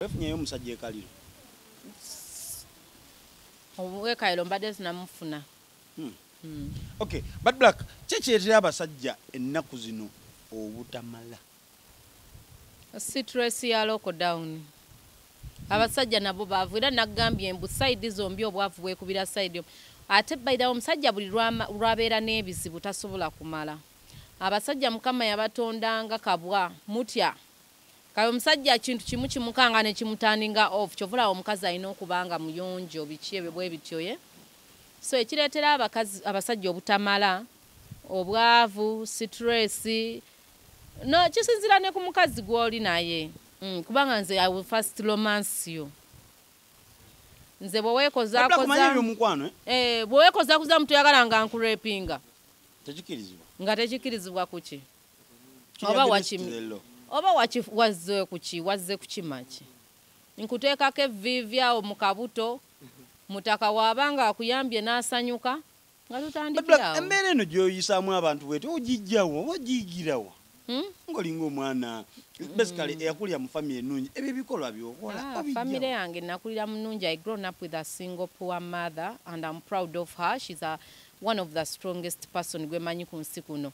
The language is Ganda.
Wefunyeyo omusajja ekaliro. Wekaliro mbadde sinamufuna. Okay, but Black, kyekyeretera abasajja ennaku zino obutamala. Stress ya lockdown. Abasajja nabo baavu era nagambye mbu side zombi obwavu bwekubira side. Ate baida omusajja buli lwabeera n'ebizibu tasobola kumala. Abasajja Mukama yabatondanga kabwa mutya. Kayo omusajja kintu kimu kimukanga ne kimutandinga off. Kyovula omukazi alina okubanga muyonjo biki ebyo bwe bityo ye. So ekireetera abasajja obutamala, obwavu, stress. No, kisinzira ne ku mukazi gw'oli naye. Kubanga nze I will first romance you. Nze bwewekoza bwewekoza mutuyagala nga nkurepinga. Tekikirizibwa. Nga tekikirizibwa kuki? Oba wakimi. Oba wazze kuki? Wazze kukimaki? Nkuteekako evivya mu kabuto. Mutaka wabanga akuyambye n'asanyuka nga tutandikirawo. Emmere eno gy'oyisaamu abantu bwete ogijjawo ogiyigirawo. Ngolinga omwana basically eyakulira mu family ennungi ebyo bikolwa by'okola. Family yange nakulira mu nnungi. I grown up with a single poor mother and I'm proud of her. She's one of the strongest person gwe manyi ku nsi kuno.